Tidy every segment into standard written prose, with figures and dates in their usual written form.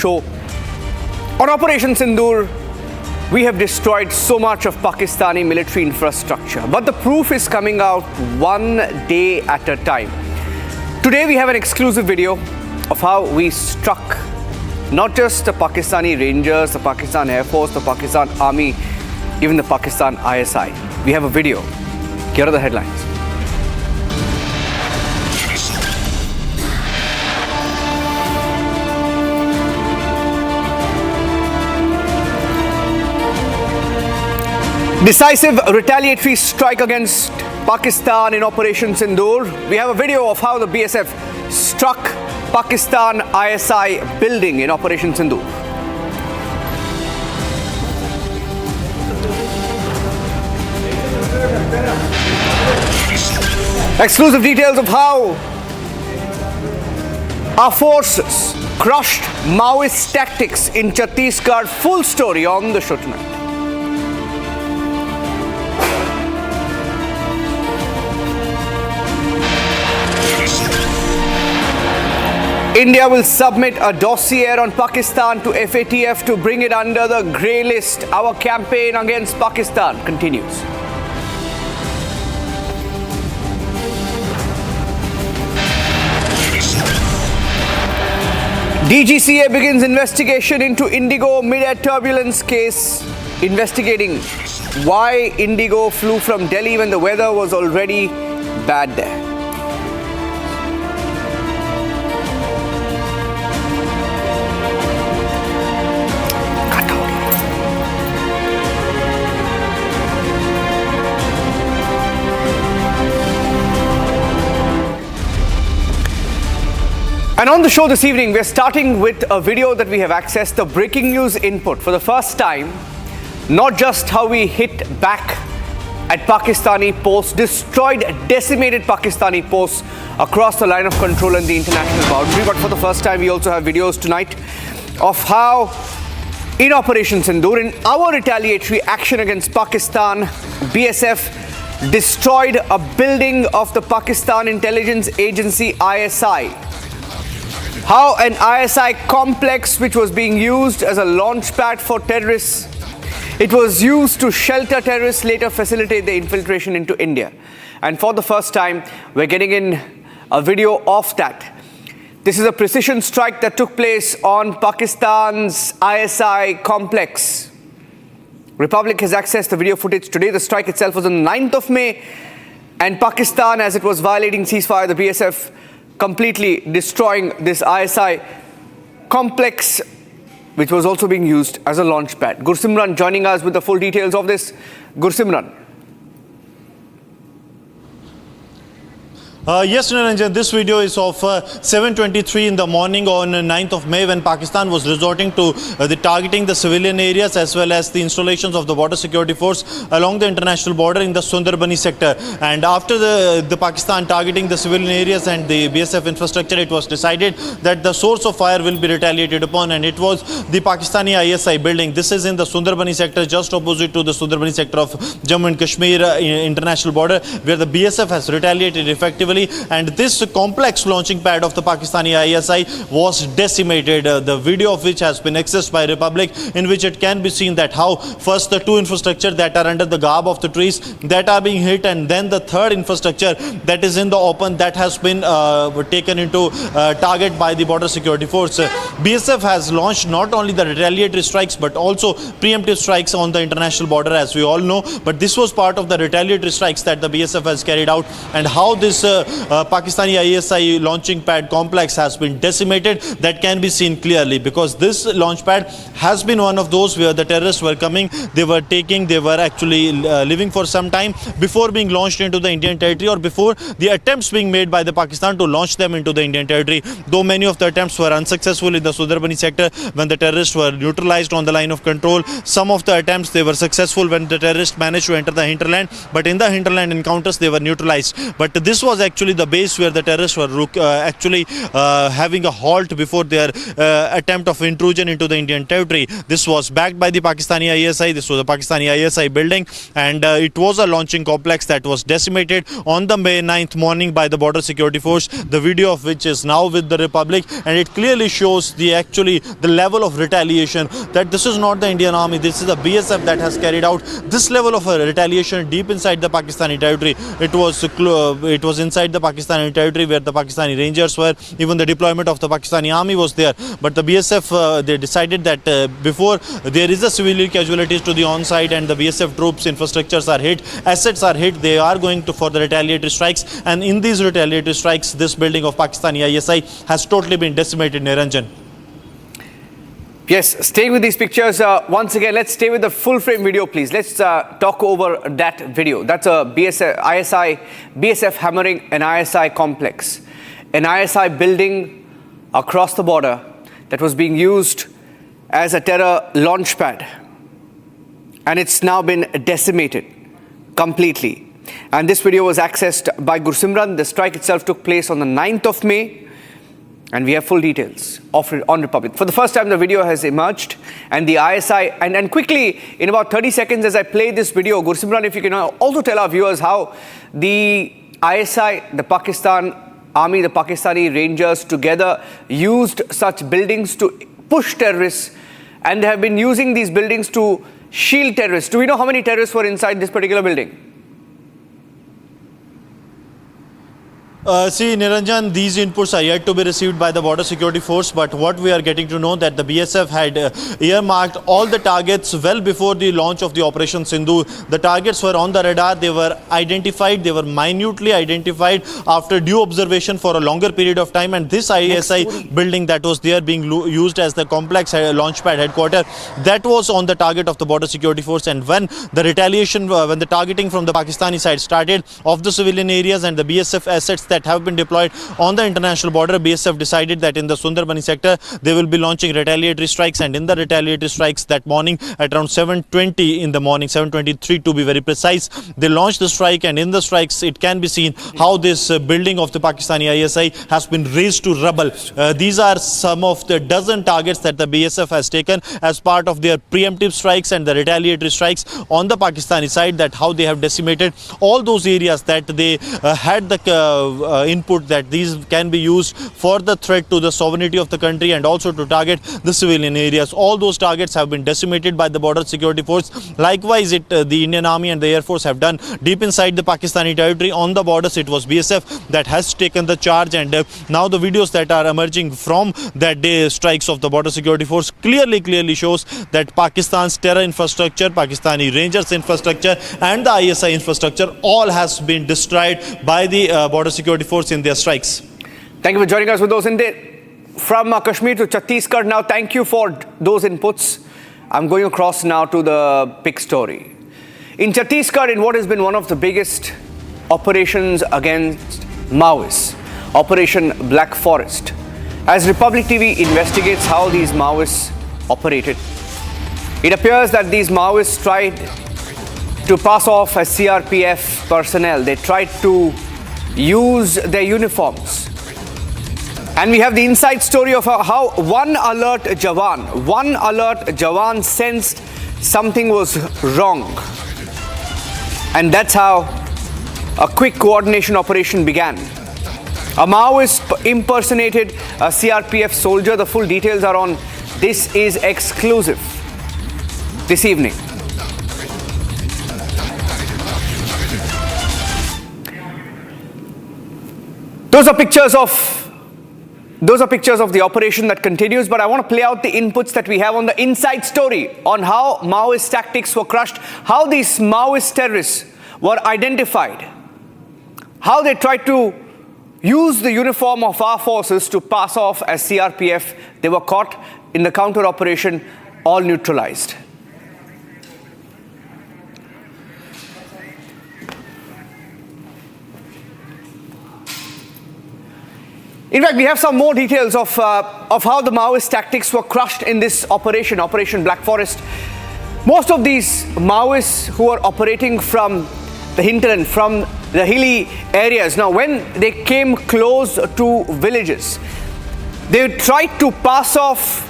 show. On Operation Sindur, we have destroyed so much of Pakistani military infrastructure, but the proof is coming out one day at a time. Today we have an exclusive video of how we struck not just the Pakistani Rangers, the Pakistan Air Force, the Pakistan Army, even the Pakistan ISI. We have a video. Here are the headlines. Decisive retaliatory strike against Pakistan in Operation Sindur. We have a video of how the BSF struck Pakistan ISI building in Operation Sindur. Exclusive details of how our forces crushed Maoist tactics in Chhattisgarh. Full story on the show tonight. India will submit a dossier on Pakistan to FATF to bring it under the grey list. Our campaign against Pakistan continues. DGCA begins investigation into Indigo mid-air turbulence case, investigating why Indigo flew from Delhi when the weather was already bad there. And on the show this evening, we're starting with a video that we have accessed, the breaking news input for the first time. Not just how we hit back at Pakistani posts, destroyed, decimated Pakistani posts across the line of control and the international boundary, but for the first time we also have videos tonight of how in Operation Sindur, in our retaliatory action against Pakistan, BSF destroyed a building of the Pakistan Intelligence Agency ISI. How an ISI complex, which was being used as a launch pad for terrorists, it was used to shelter terrorists, later facilitate the infiltration into India. And for the first time, we're getting in a video of that. This is a precision strike that took place on Pakistan's ISI complex. Republic has accessed the video footage today. The strike itself was on the 9th of May. And Pakistan, as it was violating ceasefire, the BSF completely destroying this ISI complex, which was also being used as a launch pad. Gursimran joining us with the full details of this. Gursimran. Yes, Niranjan, this video is of 7:23 in the morning on 9th of May, when Pakistan was resorting to targeting the civilian areas as well as the installations of the border security force along the international border in the Sundarbani sector. And after the Pakistan targeting the civilian areas and the BSF infrastructure, it was decided that the source of fire will be retaliated upon, and it was the Pakistani ISI building. This is in the Sundarbani sector, just opposite to the Sundarbani sector of Jammu and Kashmir international border, where the BSF has retaliated effectively. And this complex launching pad of the Pakistani ISI was decimated, the video of which has been accessed by Republic, in which it can be seen that how first the two infrastructure that are under the garb of the trees that are being hit, and then the third infrastructure that is in the open that has been taken into target by the border security force. BSF has launched not only the retaliatory strikes but also preemptive strikes on the international border, as we all know, but this was part of the retaliatory strikes that the BSF has carried out. And how this Pakistani ISI launching pad complex has been decimated, that can be seen clearly, because this launch pad has been one of those where the terrorists were coming, they were actually living for some time before being launched into the Indian territory, or before the attempts being made by the Pakistan to launch them into the Indian territory. Though many of the attempts were unsuccessful in the Sundarbani sector when the terrorists were neutralized on the line of control, some of the attempts they were successful when the terrorists managed to enter the hinterland, but in the hinterland encounters they were neutralized. But this was actually the base where the terrorists were actually having a halt before their attempt of intrusion into the Indian territory. This was backed by the Pakistani ISI. This was a Pakistani ISI building, and it was a launching complex that was decimated on the May 9th morning by the Border Security Force, the video of which is now with the Republic, and it clearly shows the level of retaliation, that this is not the Indian Army, this is the BSF that has carried out this level of retaliation deep inside the Pakistani territory. It was inside the Pakistani territory where the Pakistani Rangers were. Even the deployment of the Pakistani Army was there, but the BSF they decided that before there is a civilian casualties to the on-site and the BSF troops infrastructures are hit, assets are hit, they are going to for the retaliatory strikes, and in these retaliatory strikes this building of Pakistani ISI has totally been decimated, Niranjan. Yes, staying with these pictures, once again, let's stay with the full frame video, please. Let's talk over that video. That's a BSF hammering an ISI complex, an ISI building across the border that was being used as a terror launch pad. And it's now been decimated completely. And this video was accessed by Gursimran. The strike itself took place on the 9th of May. And we have full details of it on Republic. For the first time, the video has emerged, and the ISI, and quickly, in about 30 seconds as I play this video, Gursimran, if you can also tell our viewers how the ISI, the Pakistan Army, the Pakistani Rangers together used such buildings to push terrorists, and they have been using these buildings to shield terrorists. Do we know how many terrorists were inside this particular building? See, Niranjan, these inputs are yet to be received by the Border Security Force, but what we are getting to know that the BSF had earmarked all the targets well before the launch of the Operation Sindur. The targets were on the radar, they were identified, they were minutely identified after due observation for a longer period of time, and this ISI building that was there being used as the complex launchpad headquarters, that was on the target of the Border Security Force. And when the retaliation, when the targeting from the Pakistani side started of the civilian areas and the BSF assets that have been deployed on the international border, BSF decided that in the Sundarbani sector they will be launching retaliatory strikes, and in the retaliatory strikes that morning at around 7:20 in the morning, 7:23 to be very precise, they launched the strike, and in the strikes it can be seen how this building of the Pakistani ISI has been razed to rubble. These are some of the dozen targets that the BSF has taken as part of their preemptive strikes and the retaliatory strikes on the Pakistani side, that how they have decimated all those areas that they had the input that these can be used for the threat to the sovereignty of the country and also to target the civilian areas. All those targets have been decimated by the Border Security Force. Likewise, the Indian Army and the Air Force have done deep inside the Pakistani territory on the borders. It was BSF that has taken the charge, and now the videos that are emerging from that day strikes of the Border Security Force clearly shows that Pakistan's terror infrastructure, Pakistani Rangers infrastructure and the ISI infrastructure all has been destroyed by the Border Security Force in their strikes. Thank you for joining us with those from Kashmir to Chhattisgarh. Now, thank you for those inputs. I'm going across now to the big story. In Chhattisgarh, in what has been one of the biggest operations against Maoists, Operation Black Forest, as Republic TV investigates how these Maoists operated, it appears that these Maoists tried to pass off as CRPF personnel. They tried to use their uniforms. And we have the inside story of how one alert Jawan sensed something was wrong. And that's how a quick coordination operation began. A Maoist impersonated a CRPF soldier. The full details are on This Is Exclusive this evening. Those are pictures of the operation that continues, but I want to play out the inputs that we have on the inside story on how Maoist tactics were crushed, how these Maoist terrorists were identified, how they tried to use the uniform of our forces to pass off as CRPF. They were caught in the counter operation, all neutralized. In fact, we have some more details of how the Maoist tactics were crushed in this operation, Operation Black Forest. Most of these Maoists who are operating from the hinterland, from the hilly areas. Now, when they came close to villages, they tried to pass off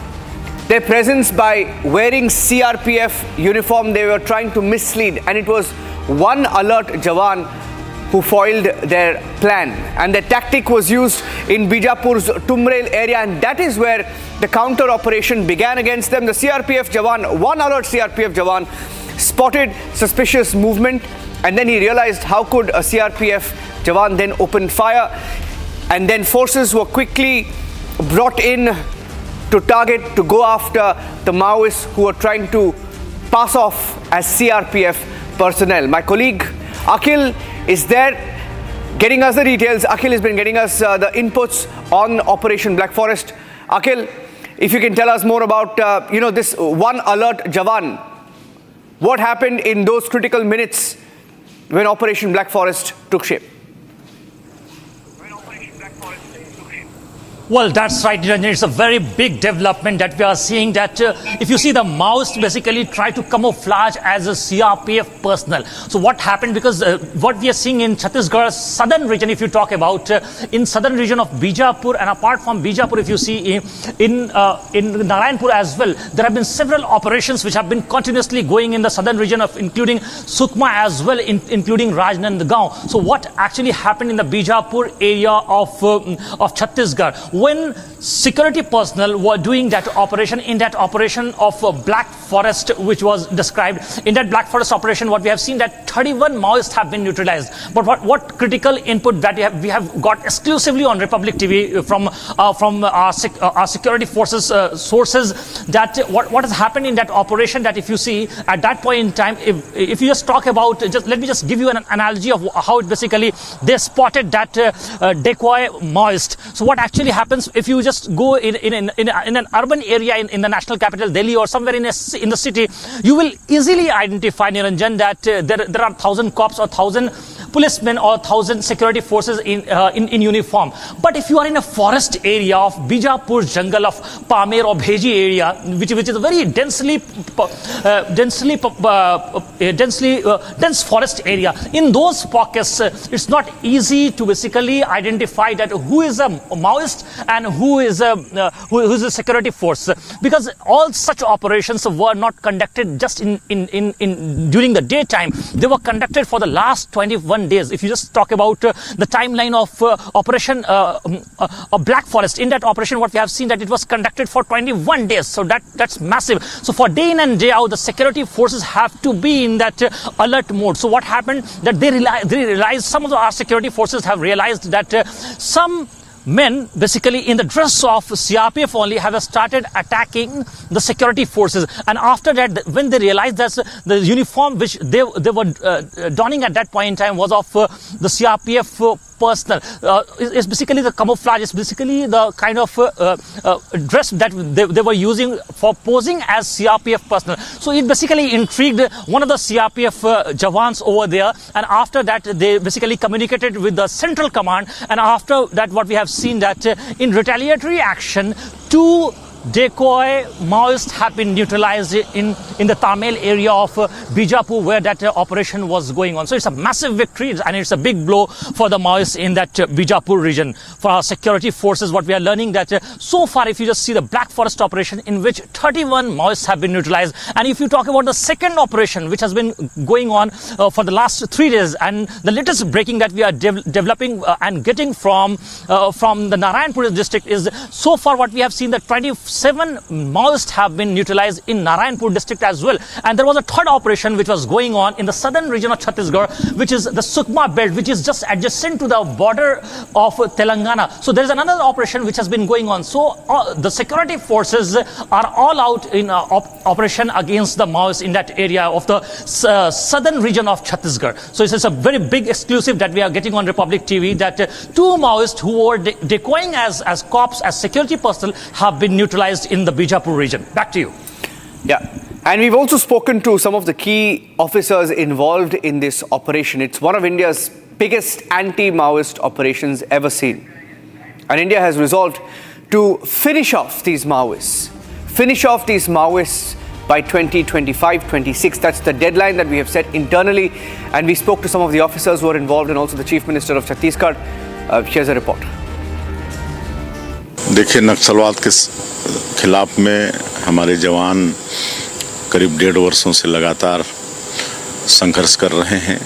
their presence by wearing CRPF uniform. They were trying to mislead, and it was one alert jawan who foiled their plan. And the tactic was used in Bijapur's Tumrel area, and that is where the counter operation began against them. The CRPF jawan, one alert CRPF jawan, spotted suspicious movement, and then he realized how could a CRPF jawan then open fire, and then forces were quickly brought in to target, to go after the Maoists who were trying to pass off as CRPF personnel. My colleague Akhil is there getting us the details. Akhil has been getting us the inputs on Operation Black Forest. Akhil, if you can tell us more about this one alert jawan. What happened in those critical minutes when Operation Black Forest took shape? Well, that's right, Niranjan. It's a very big development that we are seeing, that if you see, the Maoists basically try to camouflage as a CRPF personnel. So what happened, because what we are seeing in Chhattisgarh southern region, if you talk about in southern region of Bijapur, and apart from Bijapur, if you see in Narayanpur as well, there have been several operations which have been continuously going in the southern region of, including Sukma as well, including Rajnandgaon. So what actually happened in the Bijapur area of Chhattisgarh, when security personnel were doing that operation, in that operation of Black Forest, which was described, in that Black Forest operation, what we have seen, that 31 Maoists have been neutralized. But what critical input that we have got exclusively on Republic TV from our security forces sources, that what has happened in that operation, that if you see at that point in time, if you just talk about, let me just give you an analogy of how it basically they spotted that decoy Maoist. So what actually happens if you just go in an urban area in the national capital Delhi, or somewhere in the city, you will easily identify, Niranjan, that there are 1,000 cops or 1,000 policemen or 1,000 security forces in uniform. But if you are in a forest area of Bijapur jungle of Pamer or Bheji area, which is a very dense forest area, in those pockets, it's not easy to basically identify that who is a Maoist and who is a security force, because all such operations were not conducted just in during the daytime. They were conducted for the last 21 days. If you just talk about the timeline of Operation Black Forest, in that operation, what we have seen, that it was conducted for 21 days. So that's massive. So for day in and day out, the security forces have to be in that alert mode. So what happened, that they realized, some of our security forces have realized that some men, basically in the dress of CRPF only, have started attacking the security forces. And after that, when they realized that the uniform which they were donning at that point in time was of the CRPF personnel, is basically the camouflage, is basically the kind of dress that they were using for posing as CRPF personnel. So it basically intrigued one of the CRPF jawans over there, and after that they basically communicated with the central command, and after that what we have seen, that in retaliatory action, 2 decoy Maoists have been neutralized in the Tamil area of Bijapur, where that operation was going on. So it's a massive victory, and it's a big blow for the Maoists in that Bijapur region. For our security forces, what we are learning, that so far, if you just see the Black Forest operation, in which 31 Maoists have been neutralized, and if you talk about the second operation, which has been going on for the last 3 days, and the latest breaking that we are developing and getting from the Narayanpur district, is so far what we have seen, that 27 Maoists have been neutralized in Narayanpur district as well. And there was a third operation which was going on in the southern region of Chhattisgarh, which is the Sukma belt, which is just adjacent to the border of Telangana. So there is another operation which has been going on. So the security forces are all out in operation against the Maoists in that area of the southern region of Chhattisgarh. So it's a very big exclusive that we are getting on Republic TV, that 2 Maoists who were decoying as cops, as security personnel, have been neutralized in the Bijapur region. Back to you. Yeah. And we've also spoken to some of the key officers involved in this operation. It's one of India's biggest anti-Maoist operations ever seen. And India has resolved to finish off these Maoists by 2025-26. That's the deadline that we have set internally, and we spoke to some of the officers who are involved and also the Chief Minister of Chhattisgarh. Here's a report. देखिए, नक्सलवाद के खिलाफ में हमारे जवान करीब 1.5 वर्षों से लगातार संघर्ष कर रहे हैं।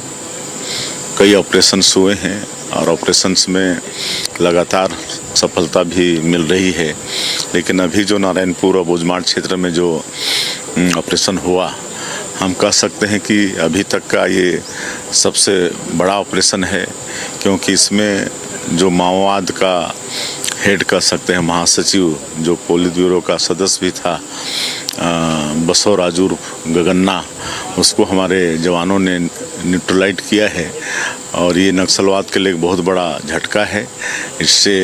कई ऑपरेशंस हुए हैं और ऑपरेशंस में लगातार सफलता भी मिल रही है, लेकिन अभी जो नारायणपुर और बुजमाड़ क्षेत्र में जो ऑपरेशन हुआ, हम कह सकते हैं कि अभी तक का ये सबसे बड़ा ऑपरेशन है, क्योंकि इसमें जो माओवाद का हेड कह सकते हैं, महासचिव, जो पोलित ब्यूरो का सदस्य भी था, बसो राजू गगन्ना, उसको हमारे जवानों ने न्यूट्रलाइज किया है और ये नक्सलवाद के लिए एक बहुत बड़ा झटका है। इससे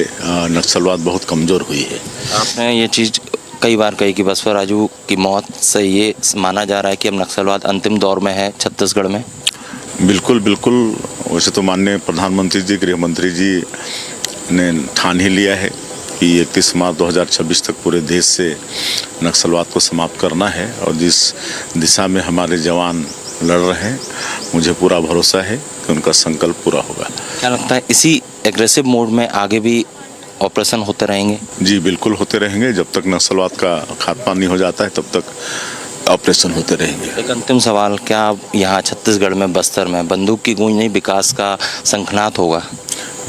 नक्सलवाद बहुत कमज़ोर हुई है। आपने ये चीज़ कई बार कही कि बसो राजू की मौत से ये माना जा रहा है कि अब नक्सलवाद अंतिम दौर में है छत्तीसगढ़ में। बिल्कुल बिल्कुल, वैसे तो माननीय प्रधानमंत्री जी, गृह मंत्री जी ने ठान ही लिया है कि 31 मार्च 2026 तक पूरे देश से नक्सलवाद को समाप्त करना है, और जिस दिशा में हमारे जवान लड़ रहे हैं, मुझे पूरा भरोसा है कि उनका संकल्प पूरा होगा। क्या लगता है इसी एग्रेसिव मोड में आगे भी ऑपरेशन होते रहेंगे? जी बिल्कुल होते रहेंगे। जब तक नक्सलवाद का खात्मा नहीं हो जाता है तब तक ऑपरेशन होते रहेंगे। एक अंतिम सवाल, क्या यहाँ छत्तीसगढ़ में, बस्तर में बंदूक की गूंज नहीं, विकास का शंखनाद होगा?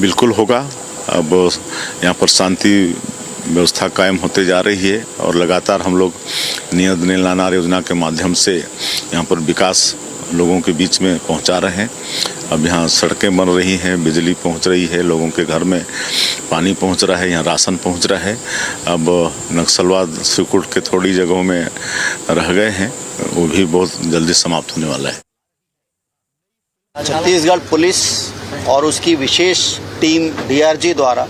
बिल्कुल होगा। अब यहाँ पर शांति व्यवस्था कायम होते जा रही है और लगातार हम लोग नियत नीलानार योजना के माध्यम से यहाँ पर विकास लोगों के बीच में पहुँचा रहे हैं। अब यहाँ सड़कें बन रही हैं, बिजली पहुँच रही है, लोगों के घर में पानी पहुँच रहा है, यहाँ राशन पहुँच रहा है। अब नक्सलवाद सिकुड़ के थोड़ी जगहों में रह गए हैं, वो भी बहुत जल्दी समाप्त होने वाला है। छत्तीसगढ़ पुलिस और उसकी विशेष टीम डीआरजी द्वारा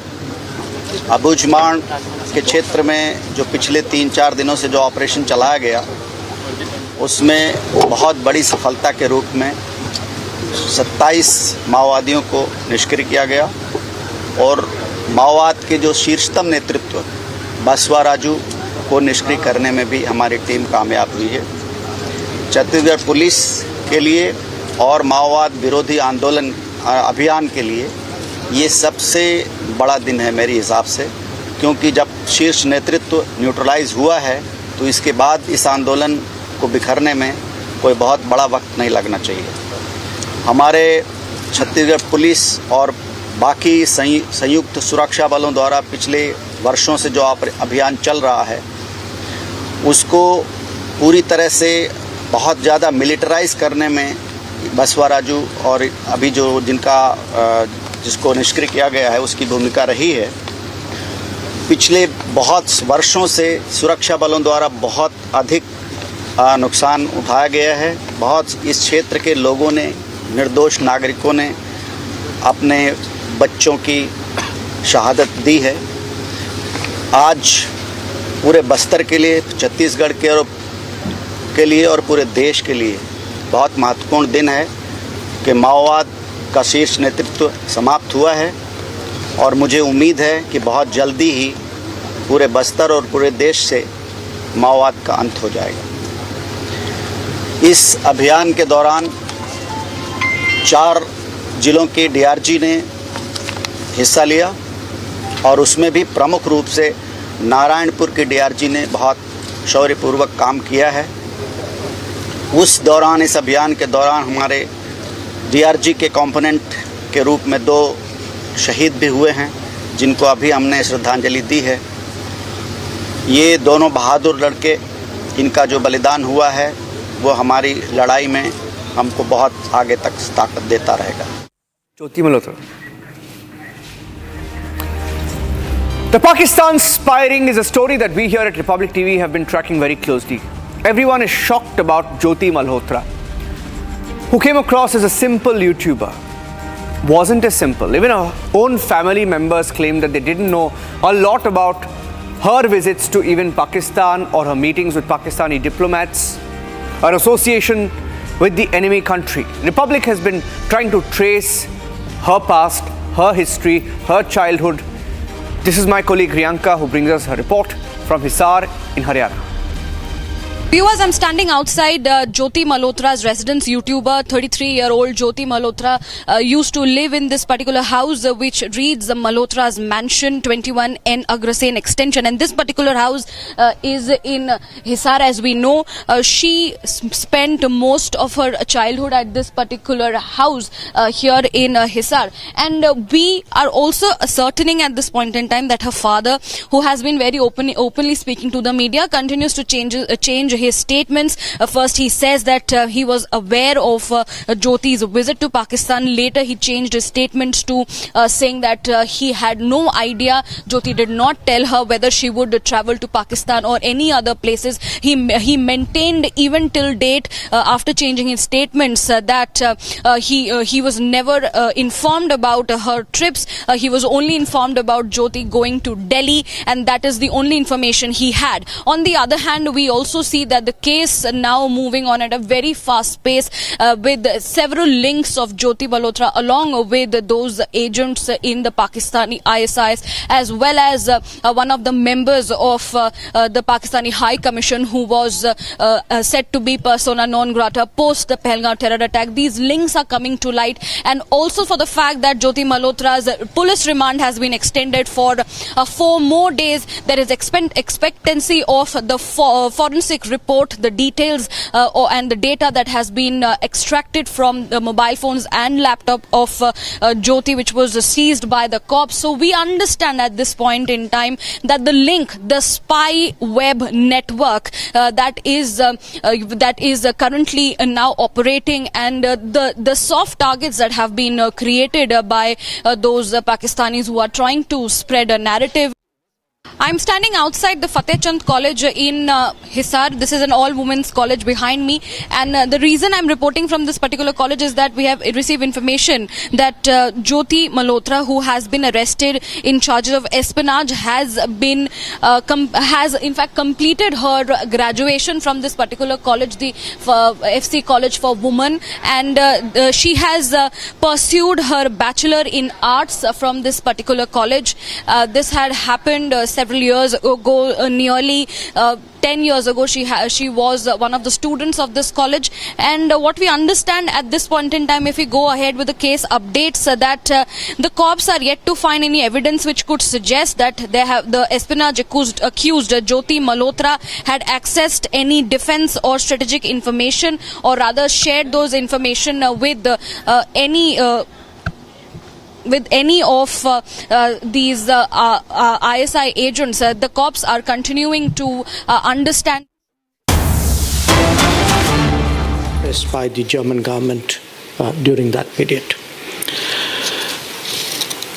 अबुझमाड़ के क्षेत्र में जो पिछले 3-4 दिनों से जो ऑपरेशन चलाया गया, उसमें बहुत बड़ी सफलता के रूप में 27 माओवादियों को निष्क्रिय किया गया और माओवाद के जो शीर्षतम नेतृत्व बसवा राजू को निष्क्रिय करने में भी हमारी टीम कामयाब हुई है। छत्तीसगढ़ पुलिस के लिए और माओवाद विरोधी आंदोलन अभियान के लिए ये सबसे बड़ा दिन है मेरे हिसाब से, क्योंकि जब शीर्ष नेतृत्व न्यूट्रलाइज हुआ है तो इसके बाद इस आंदोलन को बिखरने में कोई बहुत बड़ा वक्त नहीं लगना चाहिए। हमारे छत्तीसगढ़ पुलिस और बाकी संयुक्त सुरक्षा बलों द्वारा पिछले वर्षों से जो अभियान चल रहा है, उसको पूरी तरह से बहुत ज़्यादा मिलिटराइज करने में बसवा राजू और अभी जो जिसको निष्क्रिय किया गया है उसकी भूमिका रही है। पिछले बहुत वर्षों से सुरक्षा बलों द्वारा बहुत अधिक नुकसान उठाया गया है। बहुत इस क्षेत्र के लोगों ने, निर्दोष नागरिकों ने अपने बच्चों की शहादत दी है। आज पूरे बस्तर के लिए, छत्तीसगढ़ के लिए और पूरे देश के लिए बहुत महत्वपूर्ण दिन है कि माओवाद का शीर्ष नेतृत्व समाप्त हुआ है और मुझे उम्मीद है कि बहुत जल्दी ही पूरे बस्तर और पूरे देश से माओवाद का अंत हो जाएगा। इस अभियान के दौरान 4 जिलों के डीआरजी ने हिस्सा लिया और उसमें भी प्रमुख रूप से नारायणपुर के डीआरजी ने बहुत शौर्यपूर्वक काम किया है। उस दौरान, इस अभियान के दौरान हमारे डीआरजी के कंपोनेंट के रूप में 2 शहीद भी हुए हैं, जिनको अभी हमने श्रद्धांजलि दी है। ये दोनों बहादुर लड़के, इनका जो बलिदान हुआ है वो हमारी लड़ाई में हमको बहुत आगे तक ताकत देता रहेगा। The Pakistan's firing is a story that we here at Republic TV have been tracking very closely. Everyone is shocked about Jyoti Malhotra, who came across as a simple YouTuber. Wasn't as simple. Even her own family members claimed that they didn't know a lot about her visits to even Pakistan or her meetings with Pakistani diplomats, her association with the enemy country. Republic has been trying to trace her past, her history, her childhood. This is my colleague Riyanka who brings us her report from Hisar in Haryana. Viewers, I'm standing outside Jyoti Malhotra's residence. YouTuber, 33-year-old Jyoti Malhotra used to live in this particular house which reads Malhotra's Mansion 21N Agrasen Extension, and this particular house is in Hisar. As we know, she spent most of her childhood at this particular house here in Hisar, and we are also ascertaining at this point in time that her father, who has been very openly speaking to the media, continues to change his statements. First he says that he was aware of Jyoti's visit to Pakistan. Later he changed his statements to saying that he had no idea. Jyoti did not tell her whether she would travel to Pakistan or any other places. He maintained even till date, after changing his statements, that he was never informed about her trips. He was only informed about Jyoti going to Delhi, and that is the only information he had. On the other hand, we also see that the case now moving on at a very fast pace, with several links of Jyoti Malhotra along with those agents in the Pakistani ISIS, as well as one of the members of the Pakistani High Commission, who was said to be persona non grata post the Pahalgam terror attack. These links are coming to light, and also for the fact that Jyoti Malhotra's police remand has been extended for 4 more days. There is expectancy of the forensic report, the details and the data that has been extracted from the mobile phones and laptop of Jyoti, which was seized by the cops. So we understand at this point in time that the link, the spy web network that is currently now operating, and the soft targets that have been created by those Pakistanis who are trying to spread a narrative. I'm standing outside the Fateh Chand College in Hisar. This is an all-women's college behind me, and the reason I'm reporting from this particular college is that we have received information that Jyoti Malhotra, who has been arrested in charges of espionage, has in fact completed her graduation from this particular college, the FC College for Women, and she has pursued her Bachelor in Arts from this particular college. This had happened several years ago, nearly 10 years ago. She was one of the students of this college, and what we understand at this point in time, if we go ahead with the case updates, that the cops are yet to find any evidence which could suggest that the espionage accused Jyoti Malhotra had accessed any defense or strategic information, or rather shared those information with any of these ISI agents. The cops are continuing to understand. By the German government during that period.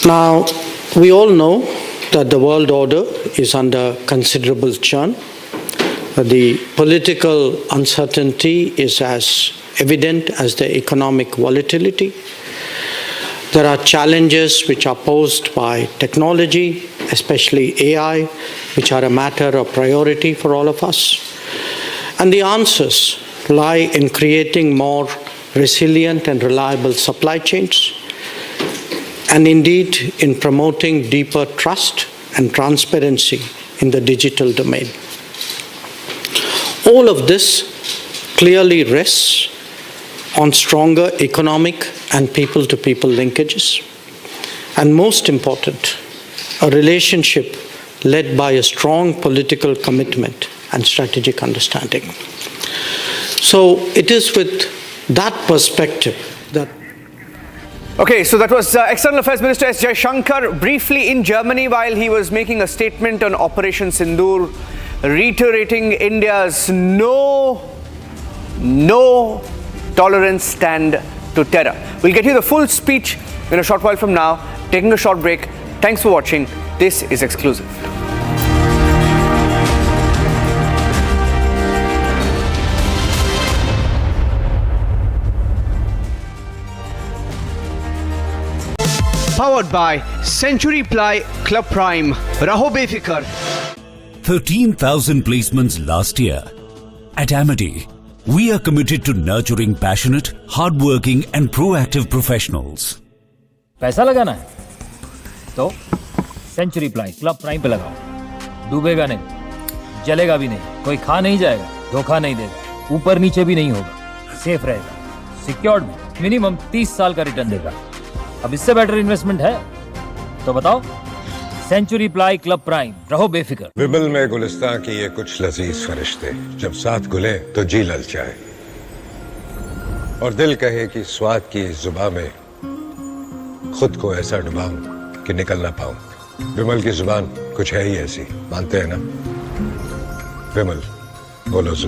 Now, we all know that the world order is under considerable churn. The political uncertainty is as evident as the economic volatility. There are challenges which are posed by technology, especially AI, which are a matter of priority for all of us. And the answers lie in creating more resilient and reliable supply chains, and indeed in promoting deeper trust and transparency in the digital domain. All of this clearly rests on stronger economic and people-to-people linkages, and most important, a relationship led by a strong political commitment and strategic understanding. So it is with that perspective that... Okay, so that was External Affairs Minister S. Jaishankar briefly in Germany while he was making a statement on Operation Sindur, reiterating India's no tolerance stand to terror. We'll get you the full speech in a short while from now. Taking a short break. Thanks for watching. This is Exclusive. Powered by Century Ply Club Prime. Raho befikar. 13,000 placements last year. At Amity, we are committed to nurturing passionate, hardworking and proactive professionals. पैसा लगाना है तो century ply club prime पे लगाओ, डूबेगा नहीं, जलेगा भी नहीं, कोई खा नहीं जाएगा, धोखा नहीं देगा, ऊपर नीचे भी नहीं होगा, सेफ रहेगा, सिक्योर्ड मिनिमम 30 साल का रिटर्न देगा। अब इससे बेटर इन्वेस्टमेंट है तो बताओ। सेंचुरी प्लाई क्लब प्राइम, रहो बेफिक्र। विमल में गुलिस्तां की ये कुछ लजीज फरिश्ते जब साथ घुले तो जी ललचाए और दिल कहे कि स्वाद की इस जुबान में खुद को ऐसा डुबाऊं कि निकल ना पाऊं। विमल की जुबान कुछ है ही ऐसी, मानते हैं ना? विमल बोलो जुबान।